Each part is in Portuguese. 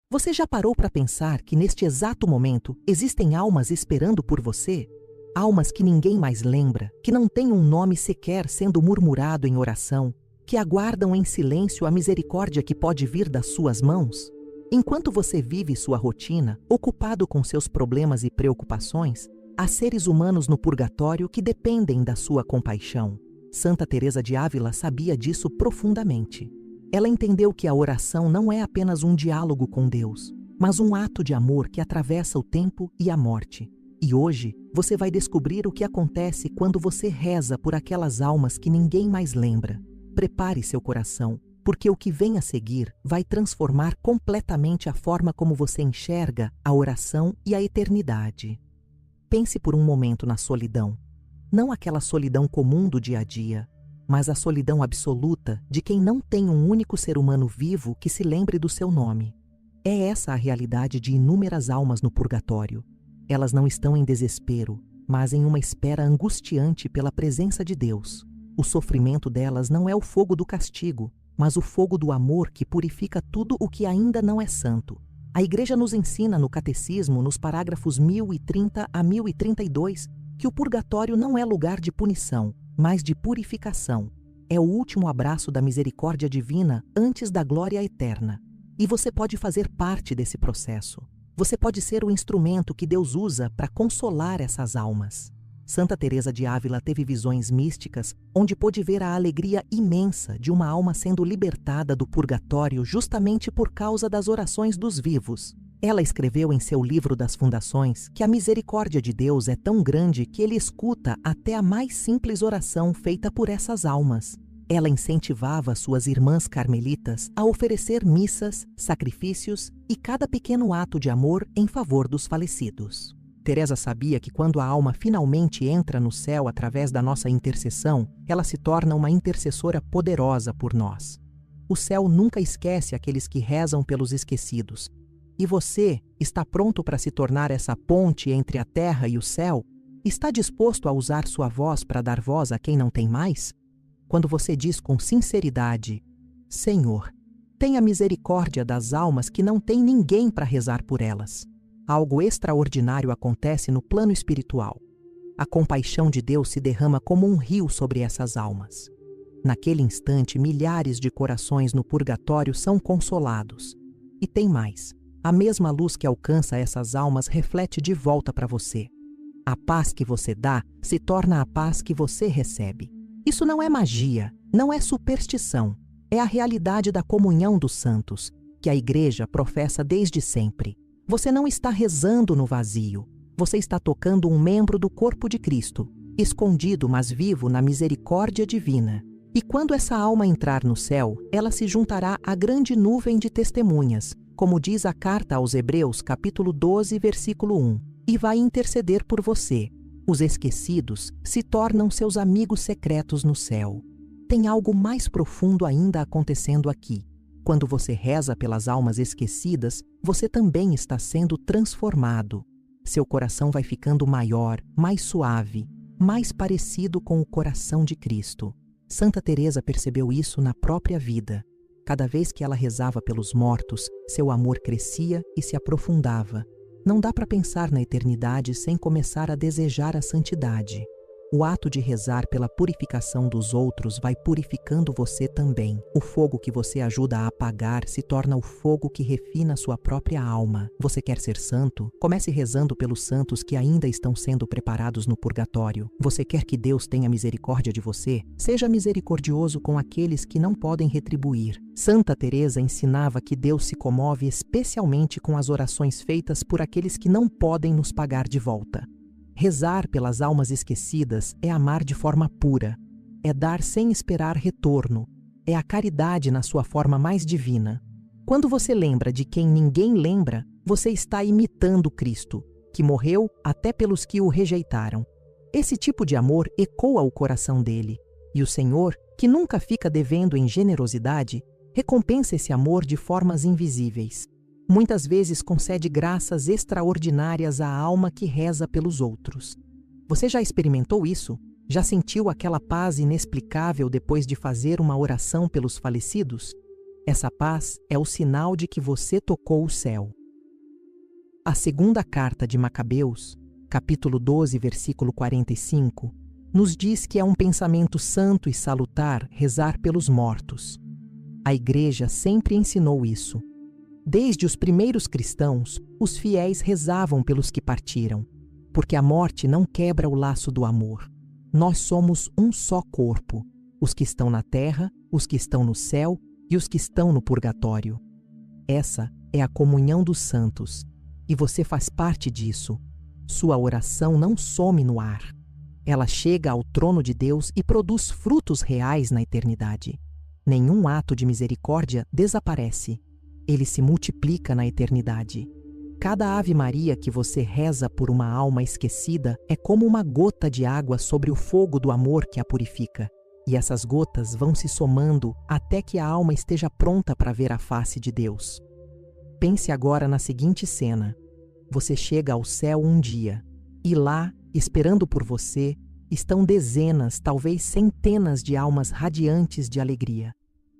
Você já parou para pensar que neste exato momento existem almas esperando por você? Almas que ninguém mais lembra, que não têm um nome sequer sendo murmurado em oração, que aguardam em silêncio a misericórdia que pode vir das suas mãos? Enquanto você vive sua rotina, ocupado com seus problemas e preocupações, há seres humanos no purgatório que dependem da sua compaixão. Santa Teresa de Ávila sabia disso profundamente. Ela entendeu que a oração não é apenas um diálogo com Deus, mas um ato de amor que atravessa o tempo e a morte. E hoje, você vai descobrir o que acontece quando você reza por aquelas almas que ninguém mais lembra. Prepare seu coração, porque o que vem a seguir vai transformar completamente a forma como você enxerga a oração e a eternidade. Pense por um momento na solidão. Não aquela solidão comum do dia a dia, mas a solidão absoluta de quem não tem um único ser humano vivo que se lembre do seu nome. É essa a realidade de inúmeras almas no purgatório. Elas não estão em desespero, mas em uma espera angustiante pela presença de Deus. O sofrimento delas não é o fogo do castigo, mas o fogo do amor que purifica tudo o que ainda não é santo. A Igreja nos ensina no Catecismo, nos parágrafos 1030 a 1032, que o purgatório não é lugar de punição, mas de purificação. É o último abraço da misericórdia divina antes da glória eterna. E você pode fazer parte desse processo. Você pode ser o instrumento que Deus usa para consolar essas almas. Santa Teresa de Ávila teve visões místicas onde pôde ver a alegria imensa de uma alma sendo libertada do purgatório justamente por causa das orações dos vivos. Ela escreveu em seu livro das Fundações que a misericórdia de Deus é tão grande que ele escuta até a mais simples oração feita por essas almas. Ela incentivava suas irmãs carmelitas a oferecer missas, sacrifícios e cada pequeno ato de amor em favor dos falecidos. Teresa sabia que quando a alma finalmente entra no céu através da nossa intercessão, ela se torna uma intercessora poderosa por nós. O céu nunca esquece aqueles que rezam pelos esquecidos. E você está pronto para se tornar essa ponte entre a terra e o céu? Está disposto a usar sua voz para dar voz a quem não tem mais? Quando você diz com sinceridade: Senhor, tenha misericórdia das almas que não têm ninguém para rezar por elas. Algo extraordinário acontece no plano espiritual. A compaixão de Deus se derrama como um rio sobre essas almas. Naquele instante, milhares de corações no purgatório são consolados. E tem mais. A mesma luz que alcança essas almas reflete de volta para você. A paz que você dá se torna a paz que você recebe. Isso não é magia, não é superstição. É a realidade da comunhão dos santos, que a Igreja professa desde sempre. Você não está rezando no vazio. Você está tocando um membro do corpo de Cristo, escondido mas vivo na misericórdia divina. E quando essa alma entrar no céu, ela se juntará à grande nuvem de testemunhas, como diz a carta aos Hebreus, capítulo 12, versículo 1, e vai interceder por você. Os esquecidos se tornam seus amigos secretos no céu. Tem algo mais profundo ainda acontecendo aqui. Quando você reza pelas almas esquecidas, você também está sendo transformado. Seu coração vai ficando maior, mais suave, mais parecido com o coração de Cristo. Santa Teresa percebeu isso na própria vida. Cada vez que ela rezava pelos mortos, seu amor crescia e se aprofundava. Não dá para pensar na eternidade sem começar a desejar a santidade. O ato de rezar pela purificação dos outros vai purificando você também. O fogo que você ajuda a apagar se torna o fogo que refina sua própria alma. Você quer ser santo? Comece rezando pelos santos que ainda estão sendo preparados no purgatório. Você quer que Deus tenha misericórdia de você? Seja misericordioso com aqueles que não podem retribuir. Santa Teresa ensinava que Deus se comove especialmente com as orações feitas por aqueles que não podem nos pagar de volta. Rezar pelas almas esquecidas é amar de forma pura, é dar sem esperar retorno, é a caridade na sua forma mais divina. Quando você lembra de quem ninguém lembra, você está imitando Cristo, que morreu até pelos que o rejeitaram. Esse tipo de amor ecoa o coração dele, e o Senhor, que nunca fica devendo em generosidade, recompensa esse amor de formas invisíveis. Muitas vezes concede graças extraordinárias à alma que reza pelos outros. Você já experimentou isso? Já sentiu aquela paz inexplicável depois de fazer uma oração pelos falecidos? Essa paz é o sinal de que você tocou o céu. A segunda carta de Macabeus, capítulo 12, versículo 45, nos diz que é um pensamento santo e salutar rezar pelos mortos. A Igreja sempre ensinou isso. Desde os primeiros cristãos, os fiéis rezavam pelos que partiram, porque a morte não quebra o laço do amor. Nós somos um só corpo, os que estão na terra, os que estão no céu e os que estão no purgatório. Essa é a comunhão dos santos, e você faz parte disso. Sua oração não some no ar. Ela chega ao trono de Deus e produz frutos reais na eternidade. Nenhum ato de misericórdia desaparece. Ele se multiplica na eternidade. Cada Ave Maria que você reza por uma alma esquecida é como uma gota de água sobre o fogo do amor que a purifica. E essas gotas vão se somando até que a alma esteja pronta para ver a face de Deus. Pense agora na seguinte cena. Você chega ao céu um dia, e lá, esperando por você, estão dezenas, talvez centenas de almas radiantes de alegria.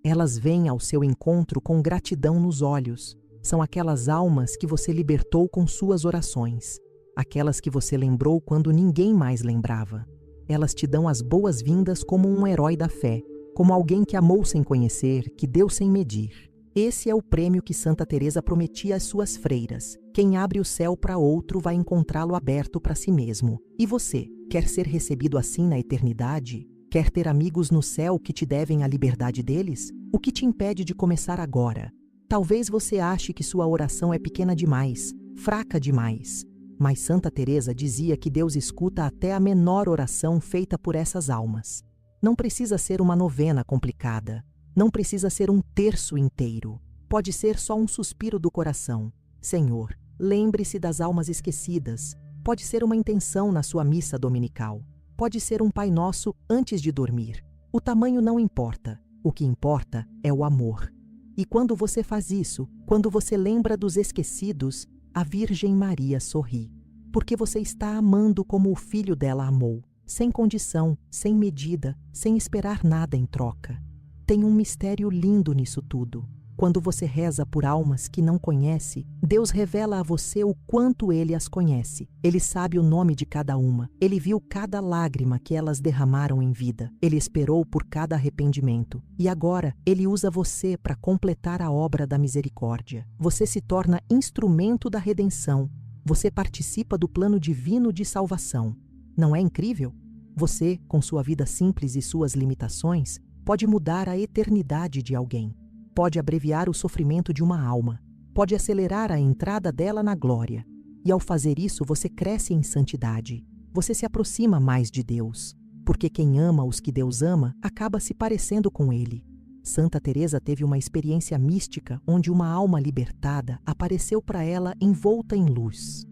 Elas vêm ao seu encontro com gratidão nos olhos. São aquelas almas que você libertou com suas orações, aquelas que você lembrou quando ninguém mais lembrava. Elas te dão as boas-vindas como um herói da fé, como alguém que amou sem conhecer, que deu sem medir. Esse é o prêmio que Santa Teresa prometia às suas freiras. Quem abre o céu para outro vai encontrá-lo aberto para si mesmo. E você, quer ser recebido assim na eternidade? Quer ter amigos no céu que te devem a liberdade deles? O que te impede de começar agora? Talvez você ache que sua oração é pequena demais, fraca demais. Mas Santa Teresa dizia que Deus escuta até a menor oração feita por essas almas. Não precisa ser uma novena complicada. Não precisa ser um terço inteiro. Pode ser só um suspiro do coração. Senhor, lembre-se das almas esquecidas. Pode ser uma intenção na sua missa dominical. Pode ser um Pai Nosso antes de dormir. O tamanho não importa. O que importa é o amor. E quando você faz isso, quando você lembra dos esquecidos, a Virgem Maria sorri. Porque você está amando como o filho dela amou. Sem condição, sem medida, sem esperar nada em troca. Tem um mistério lindo nisso tudo. Quando você reza por almas que não conhece, Deus revela a você o quanto Ele as conhece. Ele sabe o nome de cada uma. Ele viu cada lágrima que elas derramaram em vida. Ele esperou por cada arrependimento. E agora, Ele usa você para completar a obra da misericórdia. Você se torna instrumento da redenção. Você participa do plano divino de salvação. Não é incrível? Você, com sua vida simples e suas limitações, pode mudar a eternidade de alguém. Pode abreviar o sofrimento de uma alma, pode acelerar a entrada dela na glória. E ao fazer isso, você cresce em santidade. Você se aproxima mais de Deus, porque quem ama os que Deus ama acaba se parecendo com Ele. Santa Teresa teve uma experiência mística onde uma alma libertada apareceu para ela envolta em luz.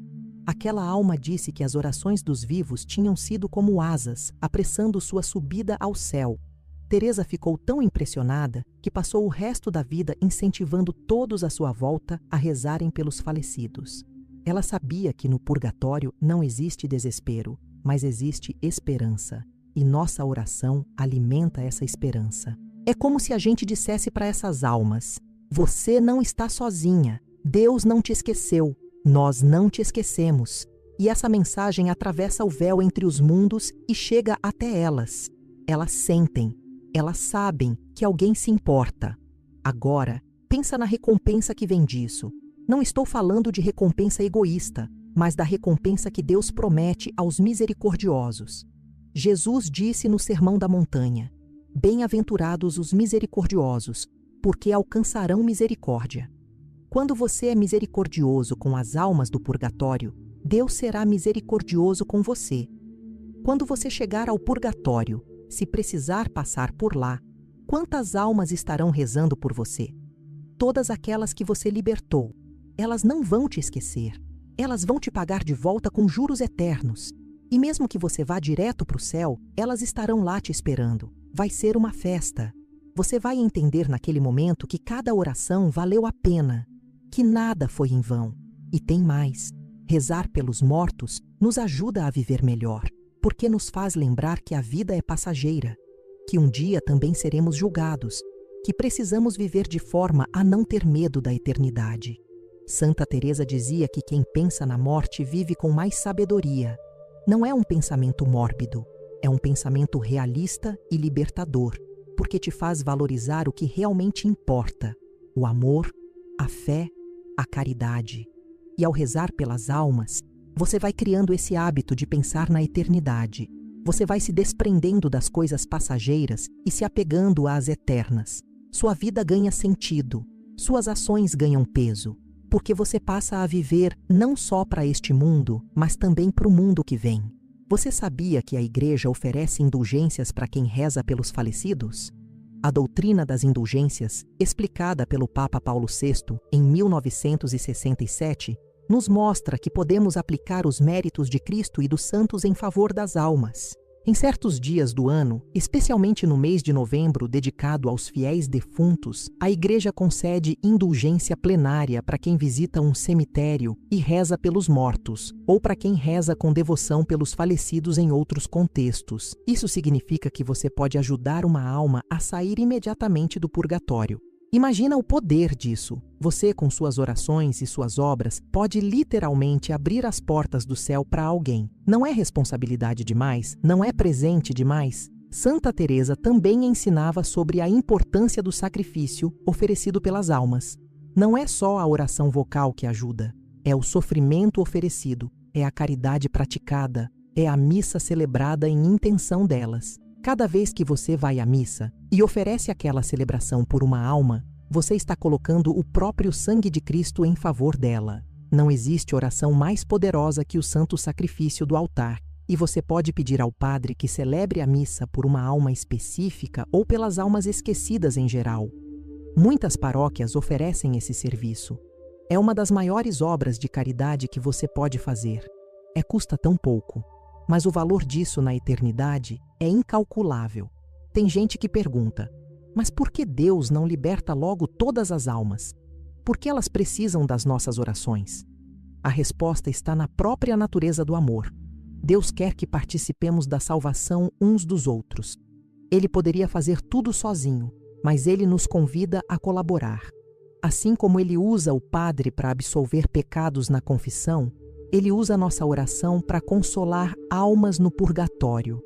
Aquela alma disse que as orações dos vivos tinham sido como asas, apressando sua subida ao céu. Teresa ficou tão impressionada que passou o resto da vida incentivando todos à sua volta a rezarem pelos falecidos. Ela sabia que no purgatório não existe desespero, mas existe esperança. E nossa oração alimenta essa esperança. É como se a gente dissesse para essas almas: você não está sozinha, Deus não te esqueceu, nós não te esquecemos. E essa mensagem atravessa o véu entre os mundos e chega até elas. Elas sentem. Elas sabem que alguém se importa. Agora, pensa na recompensa que vem disso. Não estou falando de recompensa egoísta, mas da recompensa que Deus promete aos misericordiosos. Jesus disse no Sermão da Montanha: bem-aventurados os misericordiosos, porque alcançarão misericórdia. Quando você é misericordioso com as almas do purgatório, Deus será misericordioso com você. Quando você chegar ao purgatório, se precisar passar por lá, quantas almas estarão rezando por você? Todas aquelas que você libertou. Elas não vão te esquecer. Elas vão te pagar de volta com juros eternos. E mesmo que você vá direto para o céu, elas estarão lá te esperando. Vai ser uma festa. Você vai entender naquele momento que cada oração valeu a pena, que nada foi em vão. E tem mais. Rezar pelos mortos nos ajuda a viver melhor, porque nos faz lembrar que a vida é passageira, que um dia também seremos julgados, que precisamos viver de forma a não ter medo da eternidade. Santa Teresa dizia que quem pensa na morte vive com mais sabedoria. Não é um pensamento mórbido, é um pensamento realista e libertador, porque te faz valorizar o que realmente importa: o amor, a fé, a caridade. E ao rezar pelas almas, você vai criando esse hábito de pensar na eternidade. Você vai se desprendendo das coisas passageiras e se apegando às eternas. Sua vida ganha sentido, suas ações ganham peso, porque você passa a viver não só para este mundo, mas também para o mundo que vem. Você sabia que a Igreja oferece indulgências para quem reza pelos falecidos? A doutrina das indulgências, explicada pelo Papa Paulo VI em 1967, nos mostra que podemos aplicar os méritos de Cristo e dos santos em favor das almas. Em certos dias do ano, especialmente no mês de novembro dedicado aos fiéis defuntos, a Igreja concede indulgência plenária para quem visita um cemitério e reza pelos mortos, ou para quem reza com devoção pelos falecidos em outros contextos. Isso significa que você pode ajudar uma alma a sair imediatamente do purgatório. Imagina o poder disso. Você, com suas orações e suas obras, pode literalmente abrir as portas do céu para alguém. Não é responsabilidade demais? Não é presente demais? Santa Teresa também ensinava sobre a importância do sacrifício oferecido pelas almas. Não é só a oração vocal que ajuda, é o sofrimento oferecido, é a caridade praticada, é a missa celebrada em intenção delas. Cada vez que você vai à missa e oferece aquela celebração por uma alma, você está colocando o próprio sangue de Cristo em favor dela. Não existe oração mais poderosa que o santo sacrifício do altar, e você pode pedir ao padre que celebre a missa por uma alma específica ou pelas almas esquecidas em geral. Muitas paróquias oferecem esse serviço. É uma das maiores obras de caridade que você pode fazer. Custa tão pouco. Mas o valor disso na eternidade é incalculável. Tem gente que pergunta, mas por que Deus não liberta logo todas as almas? Por que elas precisam das nossas orações? A resposta está na própria natureza do amor. Deus quer que participemos da salvação uns dos outros. Ele poderia fazer tudo sozinho, mas Ele nos convida a colaborar. Assim como Ele usa o padre para absolver pecados na confissão, Ele usa nossa oração para consolar almas no purgatório.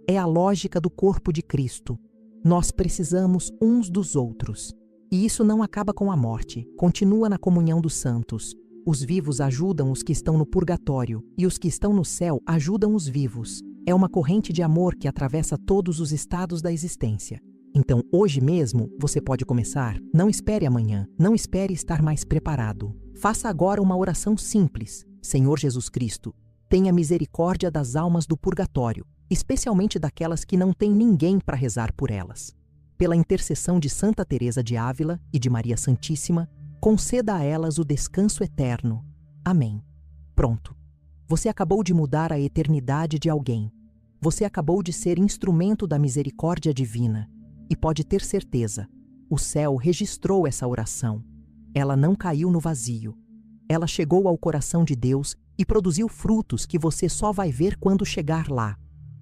É a lógica do corpo de Cristo. Nós precisamos uns dos outros. E isso não acaba com a morte, continua na comunhão dos santos. Os vivos ajudam os que estão no purgatório, e os que estão no céu ajudam os vivos. É uma corrente de amor que atravessa todos os estados da existência. Então, hoje mesmo, você pode começar. Não espere amanhã, não espere estar mais preparado. Faça agora uma oração simples. Senhor Jesus Cristo, tenha misericórdia das almas do purgatório, especialmente daquelas que não têm ninguém para rezar por elas. Pela intercessão de Santa Teresa de Ávila e de Maria Santíssima, conceda a elas o descanso eterno. Amém. Pronto. Você acabou de mudar a eternidade de alguém. Você acabou de ser instrumento da misericórdia divina. E pode ter certeza, o céu registrou essa oração. Ela não caiu no vazio. Ela chegou ao coração de Deus e produziu frutos que você só vai ver quando chegar lá.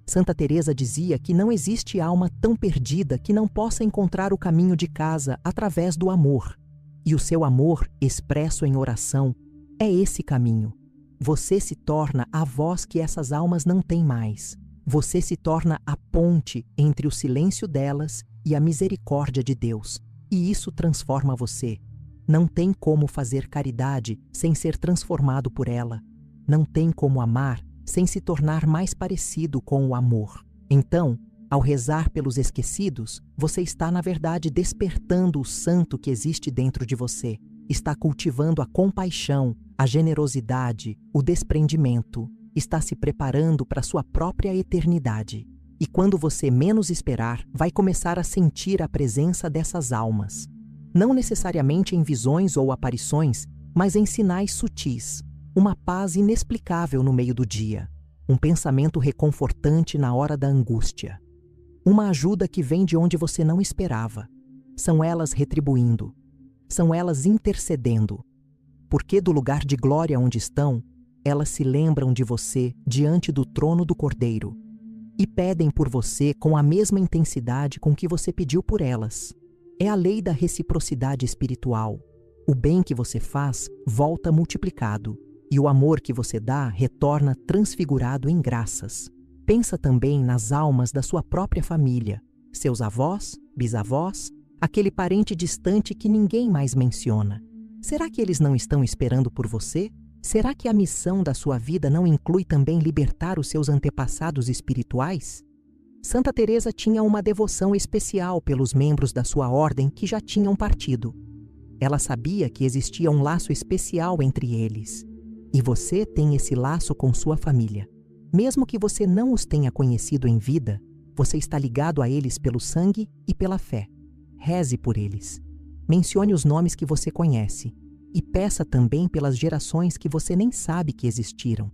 Santa Teresa dizia que não existe alma tão perdida que não possa encontrar o caminho de casa através do amor. E o seu amor, expresso em oração, é esse caminho. Você se torna a voz que essas almas não têm mais. Você se torna a ponte entre o silêncio delas e a misericórdia de Deus. E isso transforma você. Não tem como fazer caridade sem ser transformado por ela. Não tem como amar sem se tornar mais parecido com o amor. Então, ao rezar pelos esquecidos, você está, na verdade, despertando o santo que existe dentro de você. Está cultivando a compaixão, a generosidade, o desprendimento. Está se preparando para sua própria eternidade. E quando você menos esperar, vai começar a sentir a presença dessas almas. Não necessariamente em visões ou aparições, mas em sinais sutis. Uma paz inexplicável no meio do dia. Um pensamento reconfortante na hora da angústia. Uma ajuda que vem de onde você não esperava. São elas retribuindo. São elas intercedendo. Porque do lugar de glória onde estão, elas se lembram de você diante do trono do Cordeiro e pedem por você com a mesma intensidade com que você pediu por elas. É a lei da reciprocidade espiritual. O bem que você faz volta multiplicado, e o amor que você dá retorna transfigurado em graças. Pensa também nas almas da sua própria família, seus avós, bisavós, aquele parente distante que ninguém mais menciona. Será que eles não estão esperando por você? Será que a missão da sua vida não inclui também libertar os seus antepassados espirituais? Santa Teresa tinha uma devoção especial pelos membros da sua ordem que já tinham partido. Ela sabia que existia um laço especial entre eles. E você tem esse laço com sua família. Mesmo que você não os tenha conhecido em vida, você está ligado a eles pelo sangue e pela fé. Reze por eles. Mencione os nomes que você conhece. E peça também pelas gerações que você nem sabe que existiram.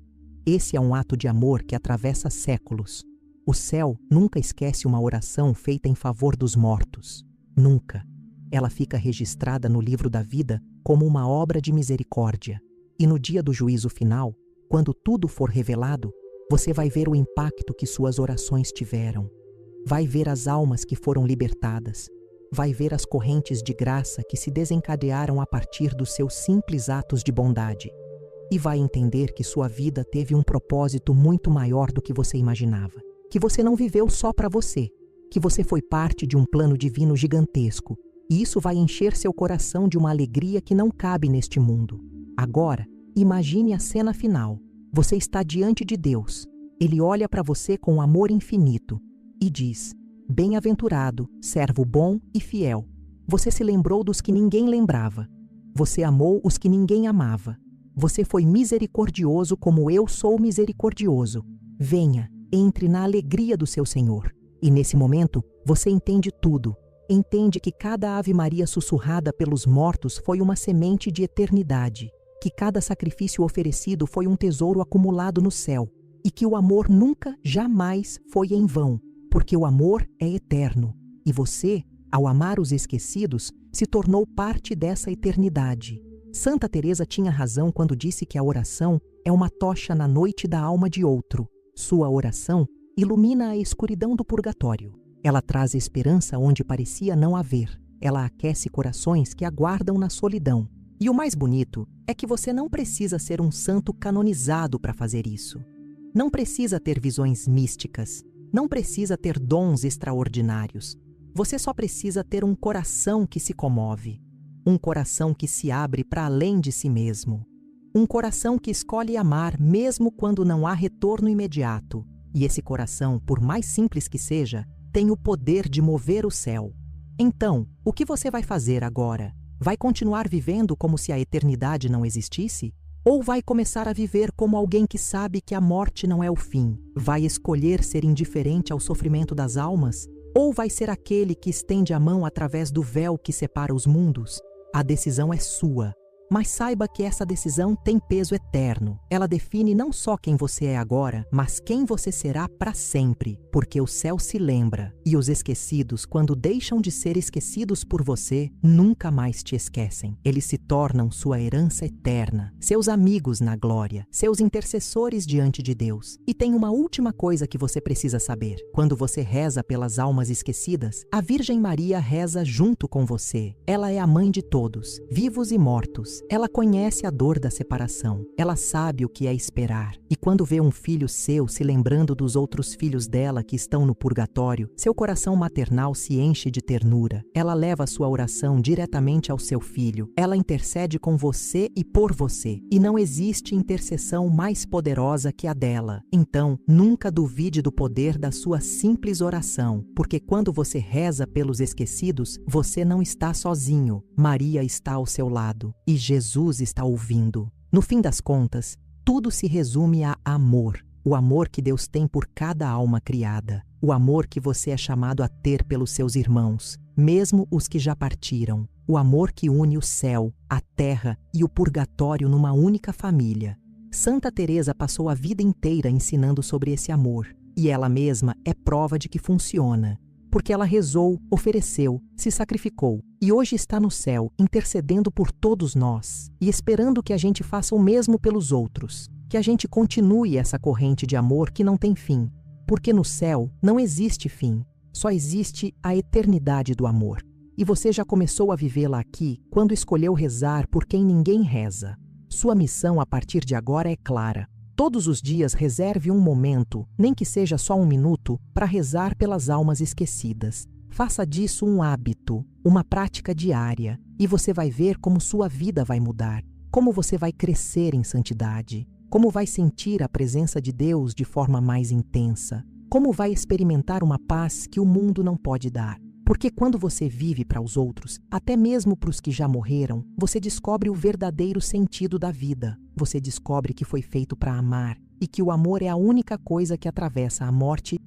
Esse é um ato de amor que atravessa séculos. O céu nunca esquece uma oração feita em favor dos mortos. Nunca. Ela fica registrada no livro da vida como uma obra de misericórdia. E no dia do juízo final, quando tudo for revelado, você vai ver o impacto que suas orações tiveram. Vai ver as almas que foram libertadas. Vai ver as correntes de graça que se desencadearam a partir dos seus simples atos de bondade. E vai entender que sua vida teve um propósito muito maior do que você imaginava. Que você não viveu só para você. Que você foi parte de um plano divino gigantesco. E isso vai encher seu coração de uma alegria que não cabe neste mundo. Agora, imagine a cena final. Você está diante de Deus. Ele olha para você com amor infinito e diz: bem-aventurado, servo bom e fiel. Você se lembrou dos que ninguém lembrava. Você amou os que ninguém amava. Você foi misericordioso como eu sou misericordioso. Venha, entre na alegria do seu Senhor. E nesse momento, você entende tudo. Entende que cada Ave Maria sussurrada pelos mortos foi uma semente de eternidade. Que cada sacrifício oferecido foi um tesouro acumulado no céu. E que o amor nunca, jamais foi em vão. Porque o amor é eterno. E você, ao amar os esquecidos, se tornou parte dessa eternidade. Santa Teresa tinha razão quando disse que a oração é uma tocha na noite da alma de outro. Sua oração ilumina a escuridão do purgatório. Ela traz esperança onde parecia não haver. Ela aquece corações que aguardam na solidão. E o mais bonito é que você não precisa ser um santo canonizado para fazer isso. Não precisa ter visões místicas. Não precisa ter dons extraordinários. Você só precisa ter um coração que se comove. Um coração que se abre para além de si mesmo. Um coração que escolhe amar mesmo quando não há retorno imediato. E esse coração, por mais simples que seja, tem o poder de mover o céu. Então, o que você vai fazer agora? Vai continuar vivendo como se a eternidade não existisse? Ou vai começar a viver como alguém que sabe que a morte não é o fim? Vai escolher ser indiferente ao sofrimento das almas? Ou vai ser aquele que estende a mão através do véu que separa os mundos? A decisão é sua. Mas saiba que essa decisão tem peso eterno. Ela define não só quem você é agora, mas quem você será para sempre. Porque o céu se lembra. E os esquecidos, quando deixam de ser esquecidos por você, nunca mais te esquecem. Eles se tornam sua herança eterna, seus amigos na glória, seus intercessores diante de Deus. E tem uma última coisa que você precisa saber. Quando você reza pelas almas esquecidas, a Virgem Maria reza junto com você. Ela é a mãe de todos, vivos e mortos. Ela conhece a dor da separação. Ela sabe o que é esperar. E quando vê um filho seu se lembrando dos outros filhos dela que estão no purgatório, seu coração maternal se enche de ternura. Ela leva a sua oração diretamente ao seu filho. Ela intercede com você e por você. E não existe intercessão mais poderosa que a dela. Então, nunca duvide do poder da sua simples oração, porque quando você reza pelos esquecidos, você não está sozinho. Maria está ao seu lado. E Jesus está ouvindo. No fim das contas, tudo se resume a amor. O amor que Deus tem por cada alma criada. O amor que você é chamado a ter pelos seus irmãos, mesmo os que já partiram. O amor que une o céu, a terra e o purgatório numa única família. Santa Teresa passou a vida inteira ensinando sobre esse amor. E ela mesma é prova de que funciona. Porque ela rezou, ofereceu, se sacrificou e hoje está no céu, intercedendo por todos nós e esperando que a gente faça o mesmo pelos outros, que a gente continue essa corrente de amor que não tem fim, porque no céu não existe fim, só existe a eternidade do amor. e você já começou a vivê-la aqui quando escolheu rezar por quem ninguém reza. Sua missão a partir de agora é clara. Todos os dias reserve um momento, nem que seja só um minuto, para rezar pelas almas esquecidas. Faça disso um hábito, uma prática diária, e você vai ver como sua vida vai mudar, como você vai crescer em santidade, como vai sentir a presença de Deus de forma mais intensa, como vai experimentar uma paz que o mundo não pode dar. Porque quando você vive para os outros, até mesmo para os que já morreram, você descobre o verdadeiro sentido da vida. Você descobre que foi feito para amar e que o amor é a única coisa que atravessa a morte